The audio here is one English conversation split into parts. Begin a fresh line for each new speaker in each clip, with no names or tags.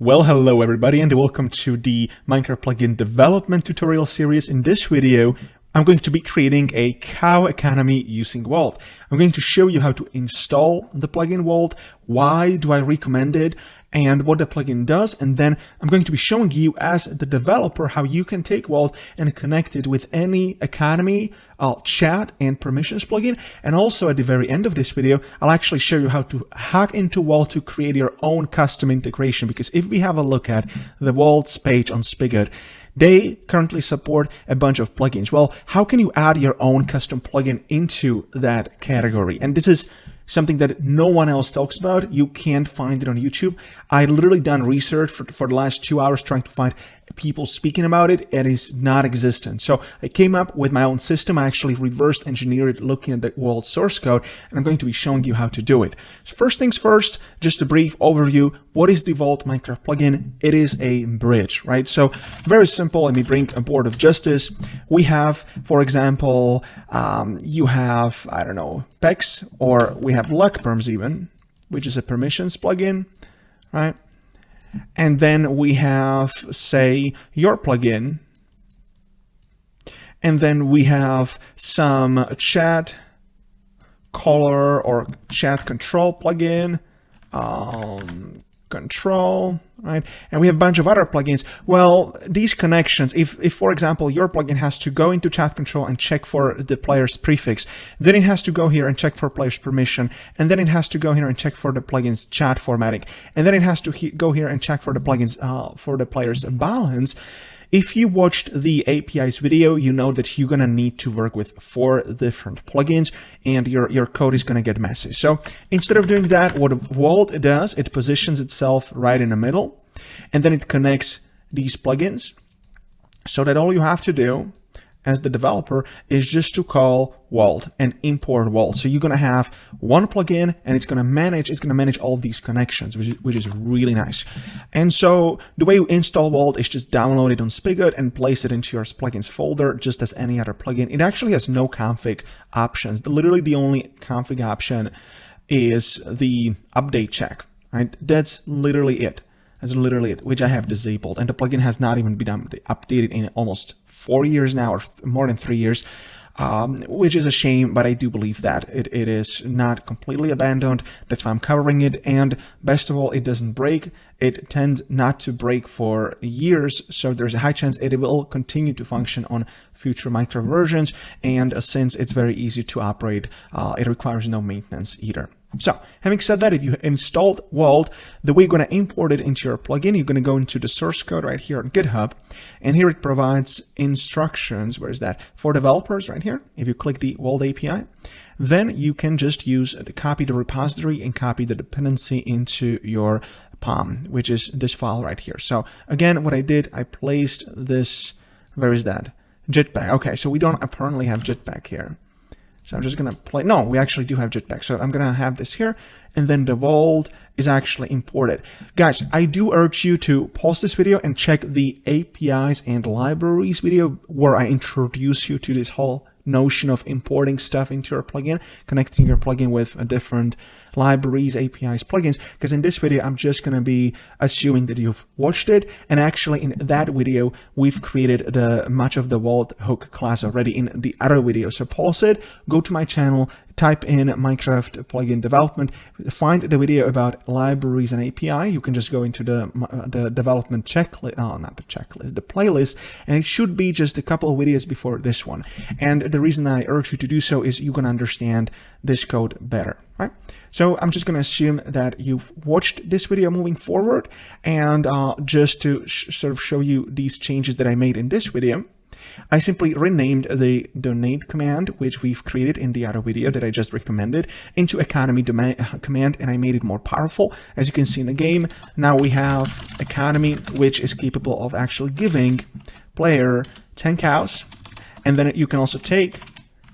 Well, hello everybody and welcome to the Minecraft plugin development tutorial series. In this video, I'm going to be creating a cow economy using Vault. I'm going to show you how to install the plugin Vault, why do I recommend it, and what the plugin does, and then I'm going to be showing you as the developer how you can take Vault and connect it with any economy, chat and permissions plugin. And also at the very end of this video, I'll actually show you how to hack into Vault to create your own custom integration, because if we have a look at the Vault's page on Spigot, they currently support a bunch of plugins. Well, how can you add your own custom plugin into that category? And this is something that no one else talks about. You can't find it on YouTube. I literally done research for the last 2 hours trying to find people speaking about it. It is not existent. So I came up with my own system. I actually reverse engineered it looking at the Vault source code, and I'm going to be showing you how to do it. So first things first, just a brief overview. What is the Vault Minecraft plugin? It is a bridge, right? So very simple. Let me bring a board of justice. We have, for example, you have, I don't know, Pex, or we have luck perms even, which is a permissions plugin, right? And then we have, say, your plugin. And then we have some chat color or chat control plugin, control, right? And we have a bunch of other plugins. Well, these connections, if for example, your plugin has to go into chat control and check for the player's prefix, then it has to go here and check for player's permission, and then it has to go here and check for the plugin's chat formatting, and then it has to go here and check for the plugins for the player's balance. If you watched the APIs video, you know that you're going to need to work with 4 different plugins, and your code is going to get messy. So instead of doing that, what Vault does, it positions itself right in the middle, and then it connects these plugins so that all you have to do as the developer is just to call Vault and import Vault. So you're going to have one plugin and it's going to manage all of these connections, which is really nice. And so the way you install Vault is just download it on Spigot and place it into your plugins folder, just as any other plugin. It actually has no config options. Literally the only config option is the update check, right? That's literally it. That's literally it, which I have disabled. And the plugin has not even been updated in almost 4 years now, or more than 3 years, which is a shame, but I do believe that it is not completely abandoned. That's why I'm covering it. And best of all, it doesn't break. It tends not to break for years, so there's a high chance it will continue to function on future Minecraft versions. And since it's very easy to operate, it requires no maintenance either. So, having said that, if you installed Vault, the way you're going to import it into your plugin, you're going to go into the source code right here on GitHub, and here it provides instructions. Where is that? For developers right here. If you click the Vault API, then you can just copy the repository and copy the dependency into your POM, which is this file right here. So again, what I did, I placed this, where is that? Jetpack. Okay, so we don't apparently have Jetpack here. So I'm just going to no, we actually do have Jetpack. So I'm going to have this here, and then the Vault is actually imported. Guys, I do urge you to pause this video and check the APIs and libraries video, where I introduce you to this whole notion of importing stuff into your plugin, connecting your plugin with different libraries, APIs, plugins, because in this video, I'm just going to be assuming that you've watched it. And actually in that video, we've created much of the Vault hook class already in the other video. So pause it, go to my channel, type in Minecraft plugin development, find the video about libraries and API. You can just go into the development checklist, not the checklist, the playlist, and it should be just a couple of videos before this one. And the reason I urge you to do so is you can understand this code better, right? So I'm just going to assume that you've watched this video moving forward, and just to sort of show you these changes that I made in this video, I simply renamed the donate command, which we've created in the other video that I just recommended, into economy command, and I made it more powerful. As you can see in the game, now we have economy, which is capable of actually giving player 10 cows. And then you can also take,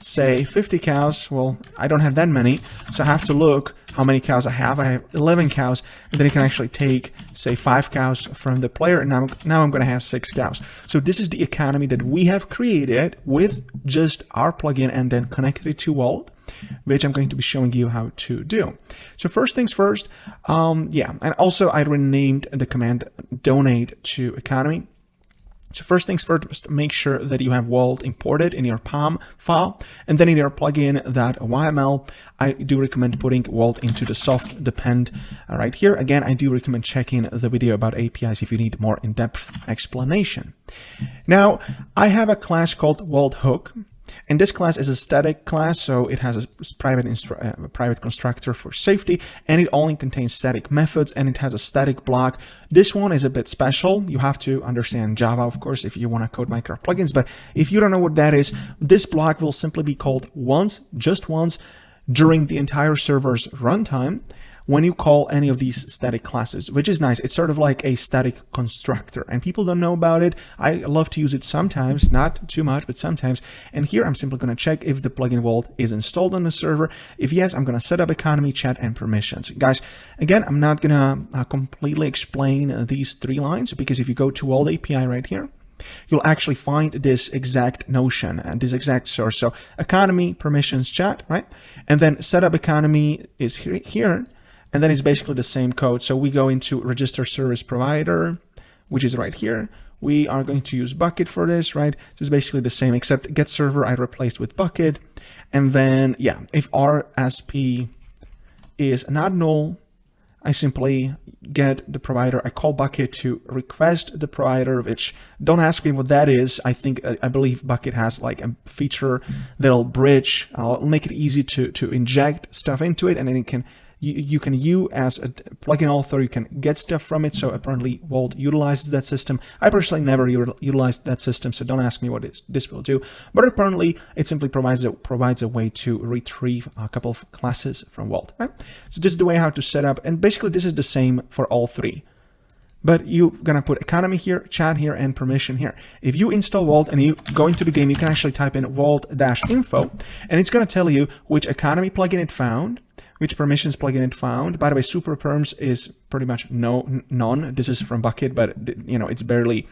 say, 50 cows. Well, I don't have that many, so I have to look how many cows I have. I have 11 cows, and then you can actually take, say, 5 cows from the player, and now I'm going to have 6 cows. So this is the economy that we have created with just our plugin and then connected it to Vault. which I'm going to be showing you how to do. So first things first, yeah, and also I renamed the command donate to economy. So first things first, make sure that you have Vault imported in your POM file, and then in your plugin that YML, I do recommend putting Vault into the soft depend right here. Again, I do recommend checking the video about APIs if you need more in-depth explanation. Now, I have a class called Vault Hook. And this class is a static class, so it has a private constructor for safety, and it only contains static methods, and it has a static block. This one is a bit special. You have to understand Java, of course, if you want to code Minecraft plugins, but if you don't know what that is, this block will simply be called once, just once, during the entire server's runtime, when you call any of these static classes, which is nice. It's sort of like a static constructor, and people don't know about it. I love to use it sometimes, not too much, but sometimes. And here I'm simply going to check if the plugin Vault is installed on the server. If yes, I'm going to set up economy, chat, and permissions. Guys, again, I'm not going to completely explain these 3 lines, because if you go to Vault API right here, you'll actually find this exact notion and this exact source. So economy, permissions, chat, right? And then setup economy is here. And then it's basically the same code. So we go into register service provider, which is right here. We are going to use bukkit for this, right? So it's basically the same, except get server I replaced with bukkit. And then, yeah, if RSP is not null, I simply get the provider. I call bukkit to request the provider, which don't ask me what that is. I believe bukkit has like a feature that'll bridge, make it easy to inject stuff into it, and then it can you as a plugin author, you can get stuff from it. So apparently Vault utilizes that system. I personally never utilized that system, so don't ask me what this will do. But apparently it simply provides a way to retrieve a couple of classes from Vault, right? So this is the way how to set up, and basically this is the same for all 3. But you're gonna put economy here, chat here, and permission here. If you install Vault and you go into the game, you can actually type in vault-info, and it's gonna tell you which economy plugin it found, which permissions plugin it found. By the way, super perms is pretty much none. This is from bukkit, but you know, it's barely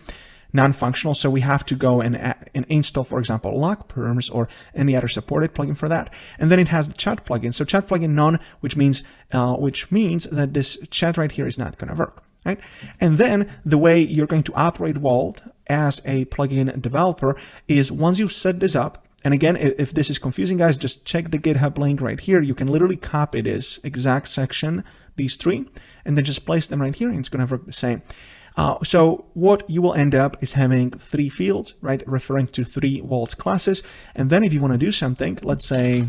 non-functional. So we have to go and install, for example, lock perms or any other supported plugin for that. And then it has the chat plugin. So chat plugin none, which means that this chat right here is not going to work, right? And then the way you're going to operate Vault as a plugin developer is once you set this up. And again, if this is confusing, guys, just check the GitHub link right here. You can literally copy this exact section, these 3, and then just place them right here, and it's going to work the same. So what you will end up is having 3 fields, right, referring to 3 Vault classes. And then if you want to do something, let's say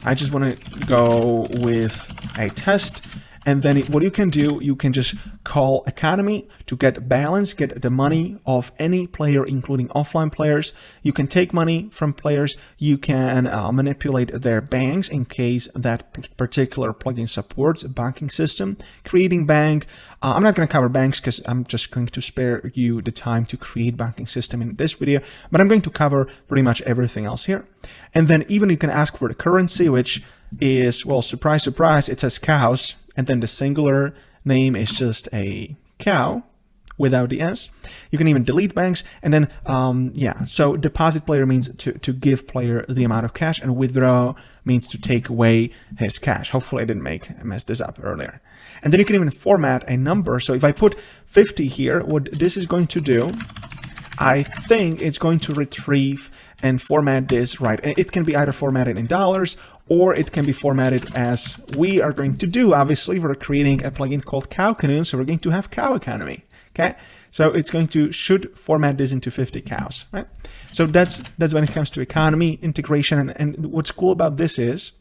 I just want to go with a test. And then what you can do, you can just call economy to get balance, get the money of any player, including offline players. You can take money from players. You can manipulate their banks in case that particular plugin supports a banking system. Creating bank. I'm not going to cover banks because I'm just going to spare you the time to create banking system in this video, but I'm going to cover pretty much everything else here. And then even you can ask for the currency, which is, well, surprise, surprise, it says cows. And then the singular name is just a cow without the S. You can even delete banks. And then, yeah, so deposit player means to give player the amount of cash, and withdraw means to take away his cash. Hopefully I didn't mess this up earlier. And then you can even format a number. So if I put 50 here, what this is going to do, I think it's going to retrieve and format this, right? And it can be either formatted in dollars, or it can be formatted as we are going to do. Obviously, we're creating a plugin called Cow Canoe, so we're going to have cow economy, okay? So it's going to, should format this into 50 cows, right? So that's when it comes to economy integration. And what's cool about this is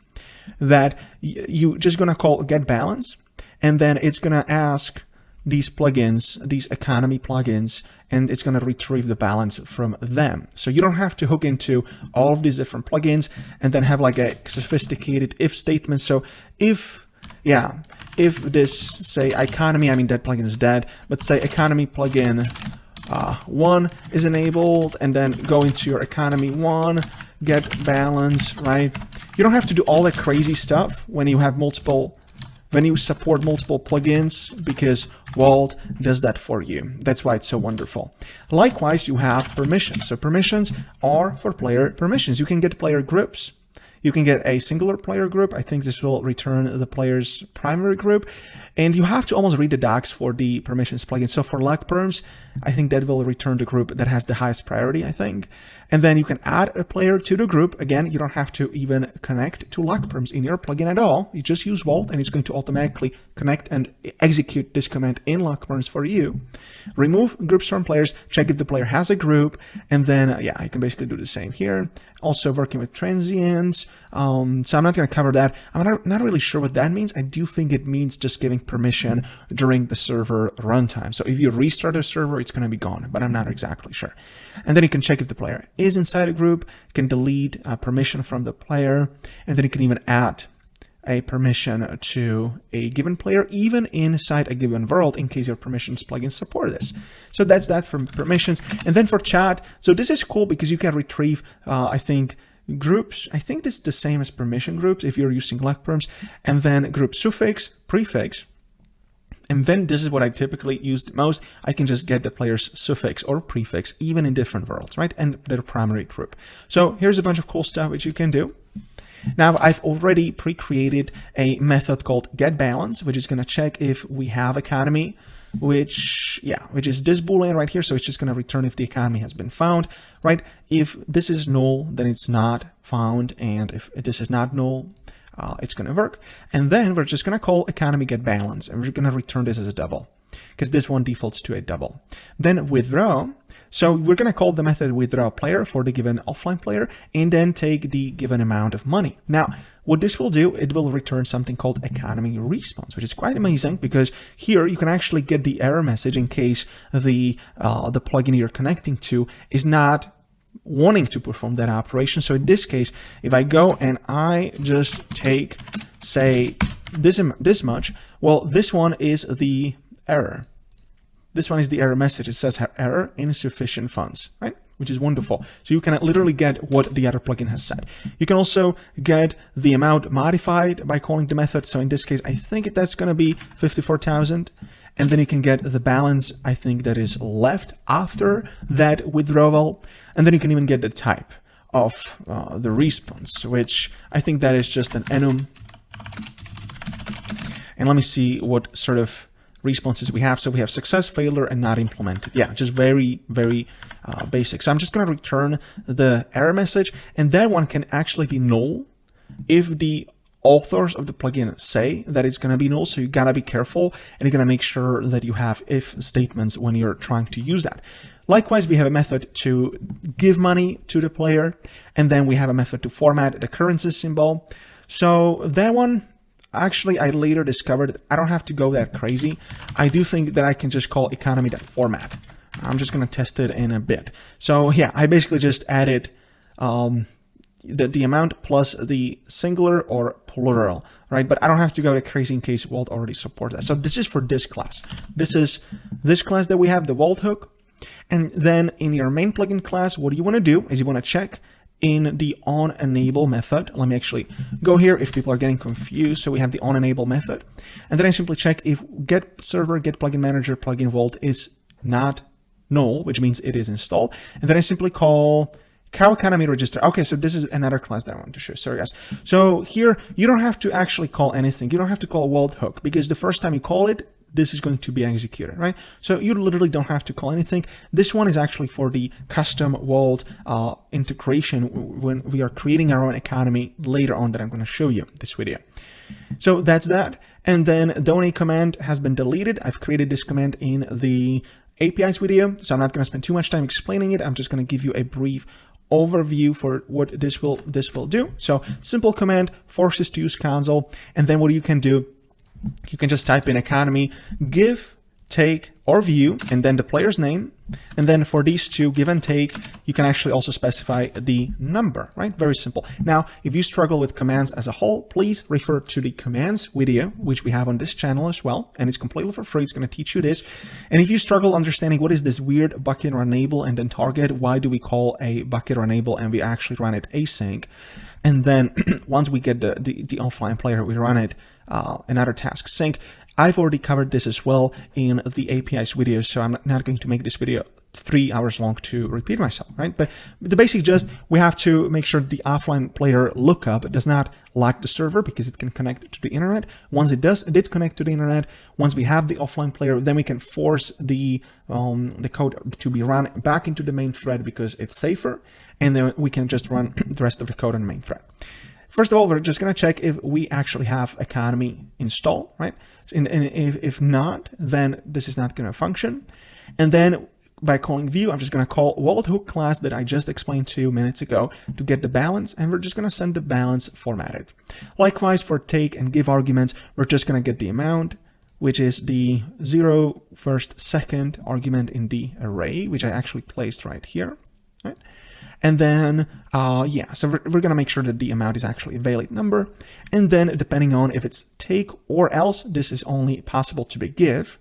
that you just gonna call get balance, and then it's gonna ask these plugins, these economy plugins, and it's going to retrieve the balance from them. So you don't have to hook into all of these different plugins and then have like a sophisticated if statement. So if this, say, economy, I mean, that plugin is dead, but say economy plugin 1 is enabled, and then go into your economy 1, get balance, right? You don't have to do all that crazy stuff when you have when you support multiple plugins, because Vault does that for you. That's why it's so wonderful. Likewise, you have permissions. So permissions are for player permissions. You can get player groups. You can get a singular player group. I think this will return the player's primary group. And you have to almost read the docs for the permissions plugin. So for luck perms, I think that will return the group that has the highest priority, I think. And then you can add a player to the group. Again, you don't have to even connect to luck perms in your plugin at all. You just use Vault and it's going to automatically connect and execute this command in luck perms for you. Remove groups from players, check if the player has a group, and then, yeah, I can basically do the same here. Also working with transients. So I'm not going to cover that. I'm not really sure what that means. I do think it means just giving permission during the server runtime. So if you restart the server, it's going to be gone, but I'm not exactly sure. And then you can check if the player is inside a group, you can delete permission from the player, and then you can even add a permission to a given player, even inside a given world, in case your permissions plugin support this. So that's that for permissions. And then for chat, so this is cool because you can retrieve, I think, groups. I think this is the same as permission groups if you're using luck perms, and then group suffix, prefix. And then this is what I typically use the most. I can just get the player's suffix or prefix, even in different worlds, right? And their primary group. So here's a bunch of cool stuff which you can do. Now I've already pre-created a method called getBalance, which is going to check if we have economy, which is this boolean right here. So it's just going to return if the economy has been found, right? If this is null, then it's not found. And if this is not null, it's going to work. And then we're just going to call economy getBalance, and we're going to return this as a double because this one defaults to a double. Then withdraw. So we're going to call the method withdraw player for the given offline player and then take the given amount of money. Now, what this will do, it will return something called economy response, which is quite amazing because here you can actually get the error message in case the plugin you're connecting to is not wanting to perform that operation. So in this case, if I go and I just take, say, this much, well, this one is the error. This one is the error message. It says error, insufficient funds, right? Which is wonderful. So you can literally get what the other plugin has said. You can also get the amount modified by calling the method. So in this case, I think that's going to be 54,000. And then you can get the balance, I think, that is left after that withdrawal. And then you can even get the type of the response, which I think that is just an enum. And let me see what sort of responses we have. So we have success, failure, and not implemented. Yeah, just very, very basic. So I'm just going to return the error message, and that one can actually be null if the authors of the plugin say that it's going to be null. So you got to be careful, and you're going to make sure that you have if statements when you're trying to use that. Likewise, we have a method to give money to the player, and then we have a method to format the currency symbol. So that one, actually, I later discovered that I don't have to go that crazy. I do think that I can just call economy.format. I'm just going to test it in a bit. So yeah, I basically just added the amount plus the singular or plural, right? But I don't have to go that crazy in case Vault already supports that. So this is for this class. This is this class that we have, the Vault hook. And then in your main plugin class, what you want to do is you want to check in the onEnable method. Let me actually go here if people are getting confused. So we have the onEnable method. And then I simply check if getServer, getPluginManager, plugin Vault is not null, which means it is installed. And then I simply call cow economy register. Okay, so this is another class that I want to show. Sorry, guys. So here, you don't have to actually call anything. You don't have to call a Vault hook because the first time you call it, this is going to be executed, right? So you literally don't have to call anything. This one is actually for the custom Vault integration when we are creating our own economy later on that I'm going to show you this video. So that's that. And then donate command has been deleted. I've created this command in the APIs video, so I'm not going to spend too much time explaining it. I'm just going to give you a brief overview for what this will do. So simple command forces to use console, and then what you can do, you can just type in economy, give, take, or view, and then the player's name. And then for these two, give and take, you can actually also specify the number, right? Very simple. Now, if you struggle with commands as a whole, please refer to the commands video, which we have on this channel as well. And it's completely for free. It's going to teach you this. And if you struggle understanding what is this weird bucket or enable and then target, why do we call a bucket or enable and we actually run it async? And then once we get the offline player, we run it another task sync. I've already covered this as well in the APIs video, so I'm not going to make this video 3 hours long to repeat myself, right? But the basic just, we have to make sure the offline player lookup does not lock the server because it can connect to the internet. Once it did connect to the internet, once we have the offline player, then we can force the code to be run back into the main thread because it's safer, and then we can just run the rest of the code on the main thread. First of all, we're just going to check if we actually have economy installed, right? And if not, then this is not going to function. And then by calling view, I'm just going to call wallet hook class that I just explained to you minutes ago to get the balance, and we're just going to send the balance formatted. Likewise, for take and give arguments, we're just going to get the amount, which is the 0, 1st, 2nd argument in the array, which I actually placed right here, right? And then, yeah, so we're going to make sure that the amount is actually a valid number. And then depending on if it's take or else, this is only possible to be give,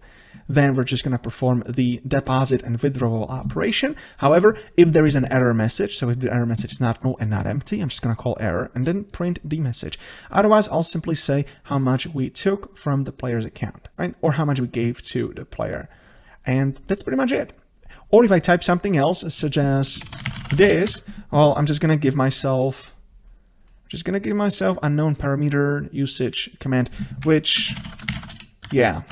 then we're just going to perform the deposit and withdrawal operation. However, if there is an error message, so if the error message is not null and not empty, I'm just going to call error and then print the message. Otherwise, I'll simply say how much we took from the player's account, right? Or how much we gave to the player. And that's pretty much it. Or if I type something else, such as this, well, I'm just going to give myself unknown parameter usage command, which, yeah.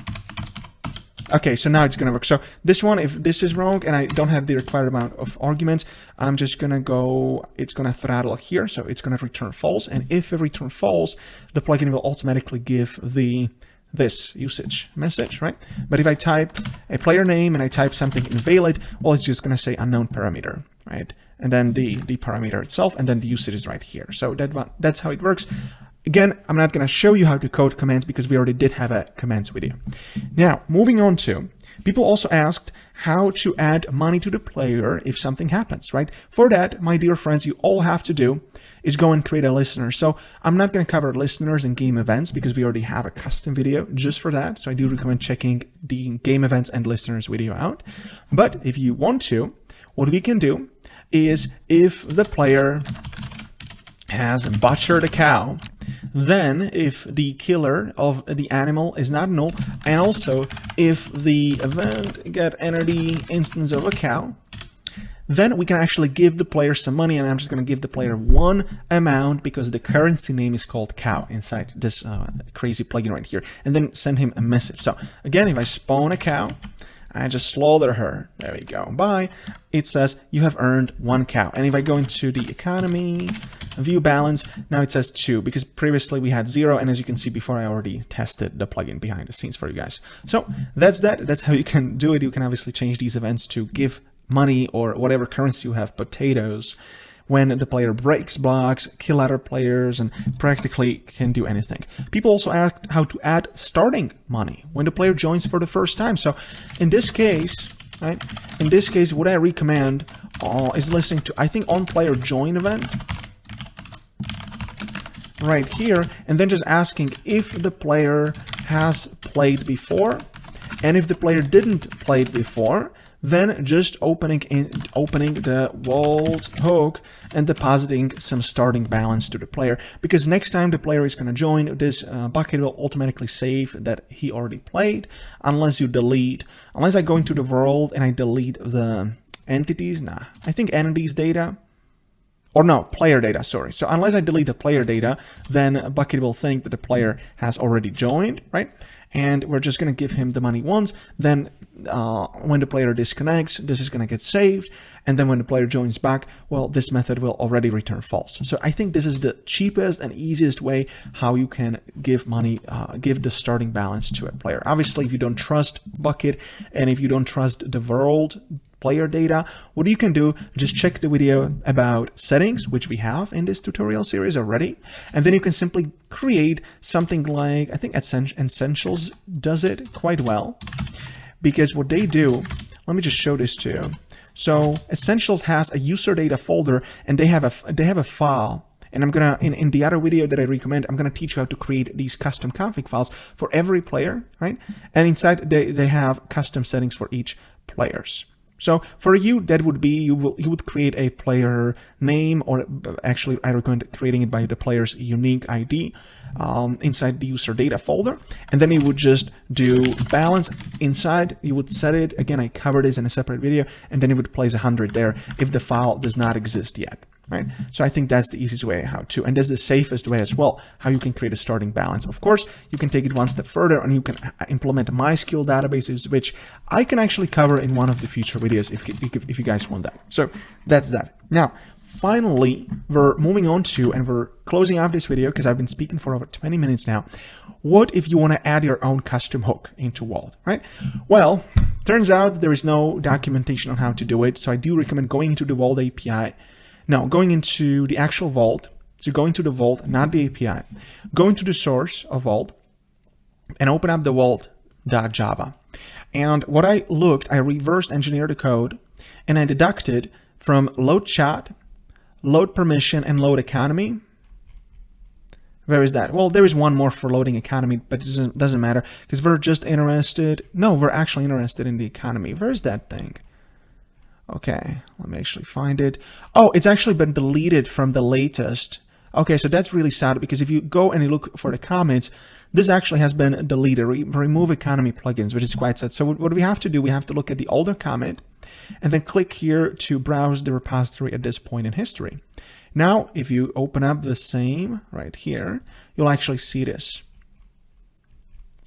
Okay, so now it's going to work. So this one, if this is wrong and I don't have the required amount of arguments, I'm just going to go, it's going to throttle here. So it's going to return false. And if it returns false, the plugin will automatically give this usage message, right? But if I type a player name and I type something invalid, well, it's just going to say unknown parameter, right? And then the parameter itself, and then the usage is right here. So that's how it works. Again, I'm not going to show you how to code commands because we already did have a commands video. Now, moving on to, people also asked how to add money to the player if something happens, right? For that, my dear friends, you all have to do is go and create a listener. So I'm not going to cover listeners and game events because we already have a custom video just for that. So I do recommend checking the game events and listeners video out. But if you want to, what we can do is if the player has butchered a cow, then if the killer of the animal is not null, and also if the event get entity instance of a cow, then we can actually give the player some money, and I'm just going to give the player one amount because the currency name is called cow inside this crazy plugin right here, and then send him a message. So again, if I spawn a cow, I just slaughter her. There we go. Bye. It says you have earned 1 cow. And if I go into the economy, view balance, now it says 2 because previously we had 0. And as you can see before, I already tested the plugin behind the scenes for you guys. So that's that. That's how you can do it. You can obviously change these events to give money or whatever currency you have, potatoes, when the player breaks blocks, kill other players, and practically can do anything. People also asked how to add starting money when the player joins for the first time. So in this case, right, in this case, what I recommend is listening to, I think, on player join event right here, and then just asking if the player has played before, and if the player didn't play before, then just opening the wallet hook and depositing some starting balance to the player, because next time the player is going to join, this bucket will automatically save that he already played, unless I go into the world and I delete the entities. Nah, I think entities data, or no, player data, sorry. So unless I delete the player data, then bucket will think that the player has already joined, right? And we're just going to give him the money once. Then when the player disconnects, this is going to get saved. And then when the player joins back, well, this method will already return false. So I think this is the cheapest and easiest way how you can give money, give the starting balance to a player. Obviously, if you don't trust Bukkit and if you don't trust the world player data, what you can do, just check the video about settings, which we have in this tutorial series already. And then you can simply create something like, I think Essentials does it quite well, because what they do, let me just show this to you. So Essentials has a user data folder, and they have a file. And I'm gonna, in the other video that I recommend, I'm gonna teach you how to create these custom config files for every player, right? And inside they have custom settings for each players. So for you, that would be, you would create a player name, or actually I recommend creating it by the player's unique ID inside the user data folder. And then you would just do balance inside. You would set it, again, I covered this in a separate video, and then you would place 100 there if the file does not exist yet. Right? So I think that's the easiest way how to, and that's the safest way as well, how you can create a starting balance. Of course, you can take it one step further and you can implement MySQL databases, which I can actually cover in one of the future videos if you guys want that. So that's that. Now, finally, we're moving on to, and we're closing out this video because I've been speaking for over 20 minutes now. What if you want to add your own custom hook into Vault, right? Well, turns out there is no documentation on how to do it. So I do recommend going into the Vault API. Now, going into the actual Vault, so going to the Vault, not the API, go into the source of Vault and open up the vault.java. And what I reversed engineered the code, and I deducted from load chat, load permission, and load economy. Where is that? Well, there is one more for loading economy, but it doesn't matter because we're just interested. No, we're actually interested in the economy. Where is that thing? Okay, let me actually find it. Oh, it's actually been deleted from the latest. Okay, so that's really sad because if you go and you look for the comments, this actually has been deleted. Remove economy plugins, which is quite sad. So what we have to do, we have to look at the older comment and then click here to browse the repository at this point in history. Now, if you open up the same right here, you'll actually see this.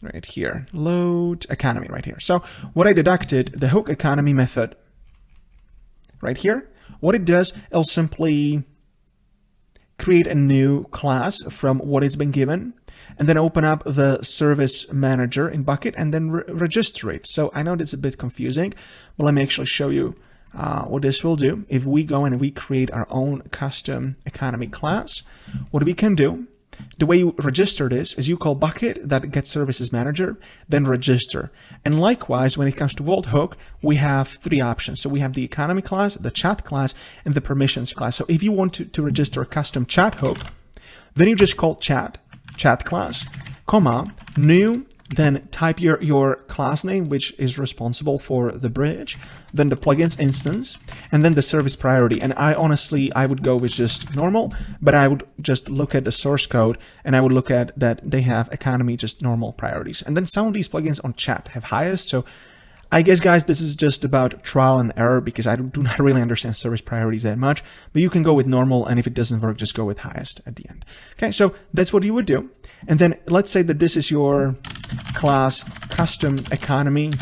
Right here, load economy right here. So what I deducted, the hook economy method, right here, what it does, it'll simply create a new class from what it's been given, and then open up the service manager in Bukkit and then register it. So I know that's a bit confusing, but let me actually show you what this will do. If we go and we create our own custom economy class, what we can do, the way you register this is you call Bukkit that gets services manager, then register. And likewise, when it comes to Vault Hook, we have three options. So we have the economy class, the chat class, and the permissions class. So if you want to register a custom chat hook, then you just call chat class, comma, new, then type your class name, which is responsible for the bridge, then the plugins instance, and then the service priority. And I would go with just normal, but I would just look at the source code and I would look at that they have economy, just normal priorities. And then some of these plugins on chat have highest. So I guess, guys, this is just about trial and error because I do not really understand service priorities that much, but you can go with normal, and if it doesn't work, just go with highest at the end. Okay, so that's what you would do. And then let's say that this is your class custom economy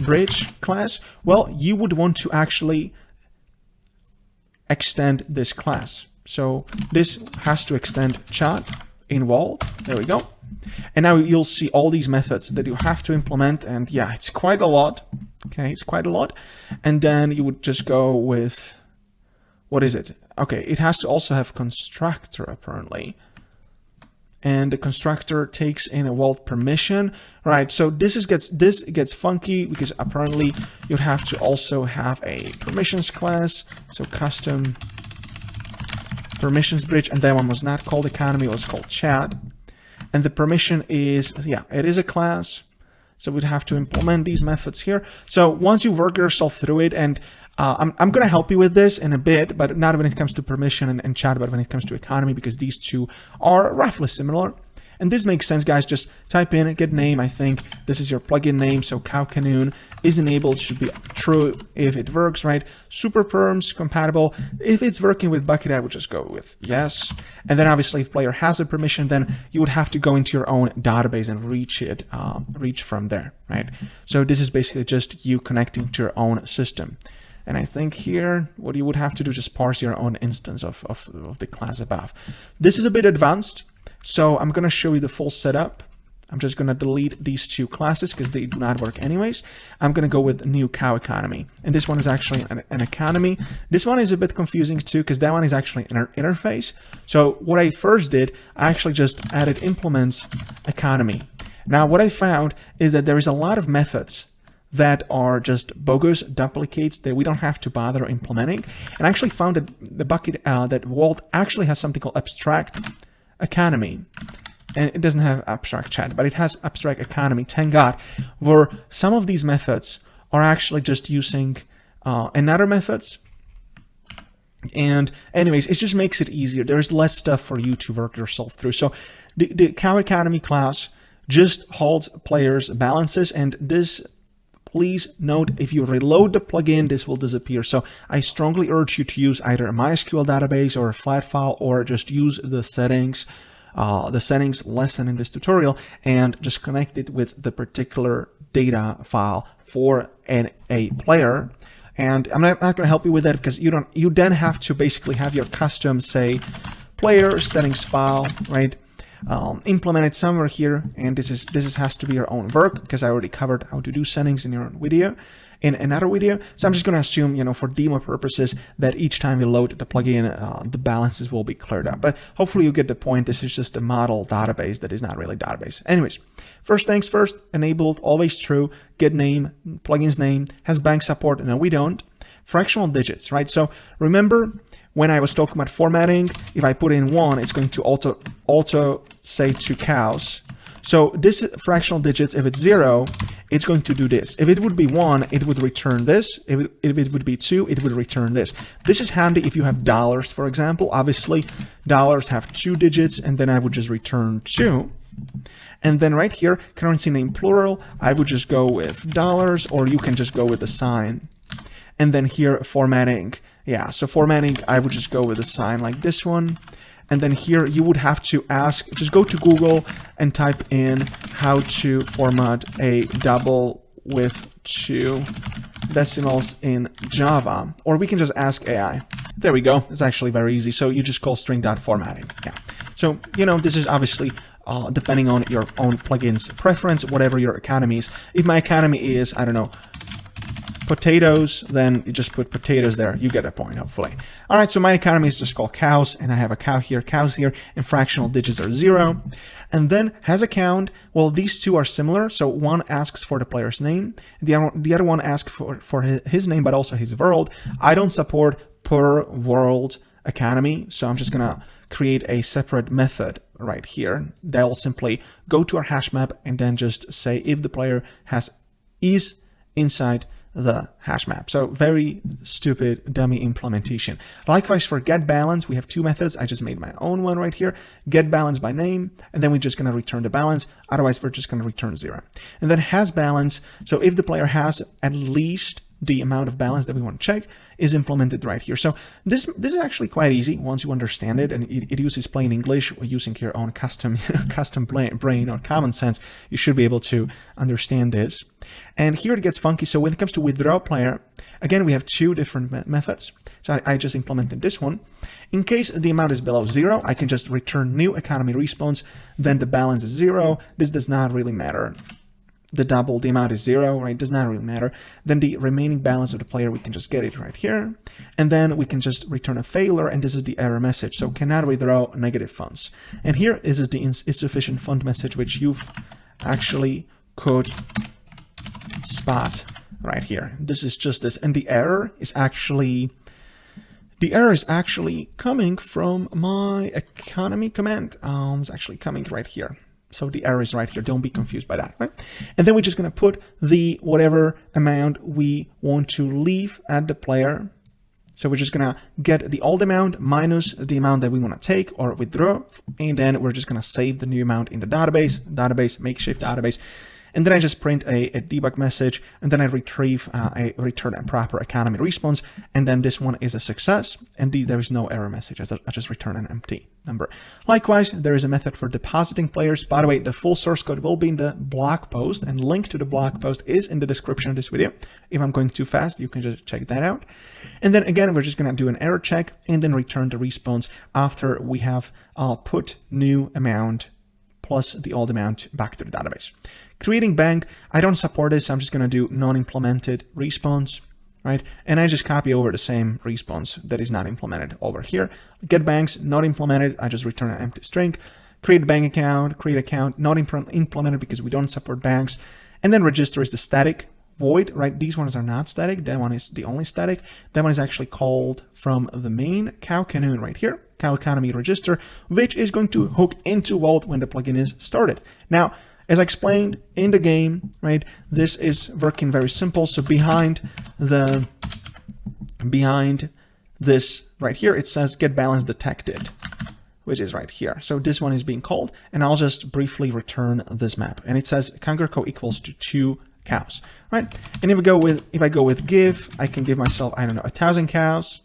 bridge class. Well, you would want to actually extend this class. So this has to extend chat in Vault. There we go. And now you'll see all these methods that you have to implement. And yeah, it's quite a lot. Okay, it's quite a lot. And then you would just go with, what is it? Okay, it has to also have constructor apparently. And the constructor takes in a Vault permission, right? So this gets funky because apparently you'd have to also have a permissions class. So custom permissions bridge, and that one was not called economy, it was called chat. And the permission is, yeah, it is a class. So we'd have to implement these methods here. So once you work yourself through it, and I'm going to help you with this in a bit, but not when it comes to permission and chat, but when it comes to economy, because these two are roughly similar. And this makes sense, guys. Just type in, get name. I think this is your plugin name. So cow canoon is enabled, should be true if it works, right? Super perms compatible. If it's working with Bukkit, I would just go with yes. And then obviously if player has a permission, then you would have to go into your own database and reach from there, right? So this is basically just you connecting to your own system. And I think here, what you would have to do is just parse your own instance of the class above. This is a bit advanced. So I'm going to show you the full setup. I'm just going to delete these two classes because they do not work anyways. I'm going to go with new cow economy. And this one is actually an economy. This one is a bit confusing too because that one is actually an interface. So what I first did, I actually just added implements economy. Now what I found is that there is a lot of methods that are just bogus duplicates that we don't have to bother implementing. And I actually found that the Bukkit, that Vault actually has something called abstract economy, and it doesn't have abstract chat, but it has abstract economy, thank God, where some of these methods are actually just using and other methods. And anyways, it just makes it easier. There's less stuff for you to work yourself through. So the Cow Academy class just holds players' balances, and this, please note, if you reload the plugin, this will disappear. So I strongly urge you to use either a MySQL database or a flat file, or just use the settings lesson in this tutorial and just connect it with the particular data file for a player. And I'm not going to help you with that, because you then have to basically have your custom, say, player settings file, right? Implement it somewhere here, and this has to be your own work, because I already covered how to do settings in your video, in another video. So I'm just going to assume, for demo purposes, that each time you load the plugin, the balances will be cleared up. But hopefully you get the point. This is just a model database that is not really a database. Anyways, first things first, enabled, always true, get name, plugin's name, has bank support, no, we don't. Fractional digits, right? So remember when I was talking about formatting, if I put in 1, it's going to auto say to cows. So this fractional digits, if it's 0, it's going to do this. If it would be 1, it would return this. If it would be 2, it would return this. This is handy if you have dollars, for example. Obviously, dollars have 2 digits, and then I would just return 2. And then right here, currency name plural, I would just go with dollars, or you can just go with the sign. And then here, formatting. Yeah, so formatting, I would just go with a sign like this one. And then here you would have to ask, just go to Google and type in how to format a double with 2 decimals in Java. Or we can just ask AI. There we go. It's actually very easy. So you just call string.formatting. Yeah. So, this is obviously depending on your own plugin's preference, whatever your economy is. If my economy is, I don't know, potatoes, then you just put potatoes there. You get a point, hopefully. All right, so my economy is just called cows, and I have a cows here, and fractional digits are 0. And then has a count. Well, these two are similar. So one asks for the player's name. The other one asks for his name, but also his world. I don't support per world economy, so I'm just going to create a separate method right here. They'll simply go to our hash map and then just say if the player is inside the hash map. So very stupid dummy implementation. Likewise for get balance, we have 2 methods. I just made my own one right here. Get balance by name, and then we're just going to return the balance. Otherwise, we're just going to return 0. And then has balance. So if the player has at least the amount of balance that we want to check, is implemented right here. So this is actually quite easy once you understand it, and it uses plain English using your own custom brain or common sense. You should be able to understand this. And here it gets funky. So when it comes to withdraw player, again, we have 2 different methods. So I just implemented this one. In case the amount is below 0, I can just return new economy response. Then the balance is 0. This does not really matter. The amount is 0, right? Does not really matter. Then the remaining balance of the player, we can just get it right here. And then we can just return a failure, and this is the error message. So cannot withdraw negative funds. And here is the insufficient fund message, which you actually could spot right here. This is just this. And the error is actually coming from my economy command. It's actually coming right here. So the error is right here. Don't be confused by that, right? And then we're just going to put the whatever amount we want to leave at the player. So we're just going to get the old amount minus the amount that we want to take or withdraw. And then we're just going to save the new amount in the database, makeshift database. And then I just print a debug message, and then I retrieve return a proper economy response. And then this one is a success, and there is no error message. I just return an empty number. Likewise, there is a method for depositing players. By the way, the full source code will be in the blog post, and link to the blog post is in the description of this video. If I'm going too fast, you can just check that out. And then again, we're just going to do an error check and then return the response after we have put new amount plus the old amount back to the database. Creating bank, I don't support this. I'm just going to do non-implemented response, right? And I just copy over the same response that is not implemented over here. Get banks, not implemented. I just return an empty string. Create bank account, create account, not implemented because we don't support banks. And then register is the static void, right? These ones are not static. That one is the only static. That one is actually called from the main cow canoe right here, cow economy register, which is going to hook into Vault when the plugin is started. Now, as I explained in the game, right, this is working very simple. So behind the behind this right here, it says get balance detected, which is right here. So this one is being called, and I'll just briefly return this map. And it says kangarko equals to 2 cows, right? And if I go with give, I can give myself, I don't know, 1,000 cows.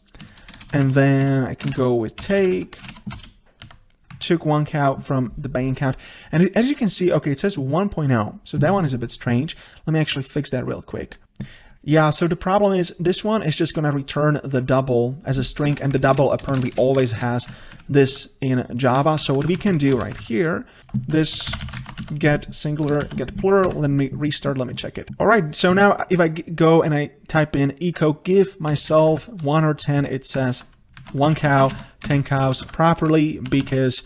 And then I can go with take, took 1 cow from the bank account. And as you can see, okay, it says 1.0. So that one is a bit strange. Let me actually fix that real quick. Yeah, so the problem is this one is just going to return the double as a string, and the double apparently always has this in Java. So what we can do right here, this get singular, get plural, let me restart, let me check it. All right, so now if I go and I type in echo give myself 1 or 10, it says 1 cow, 10 cows properly, because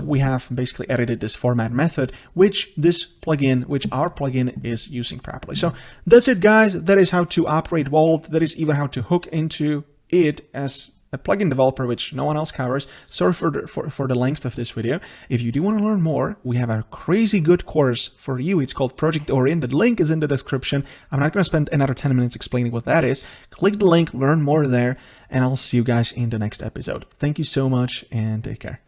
we have basically edited this format method, which our plugin is using properly. So that's it, guys. That is how to operate Vault. That is even how to hook into it as a plugin developer, which no one else covers. Sorry for the length of this video. If you do want to learn more, we have a crazy good course for you. It's called Project Orient. The link is in the description. I'm not going to spend another 10 minutes explaining what that is. Click the link, learn more there, and I'll see you guys in the next episode. Thank you so much, and take care.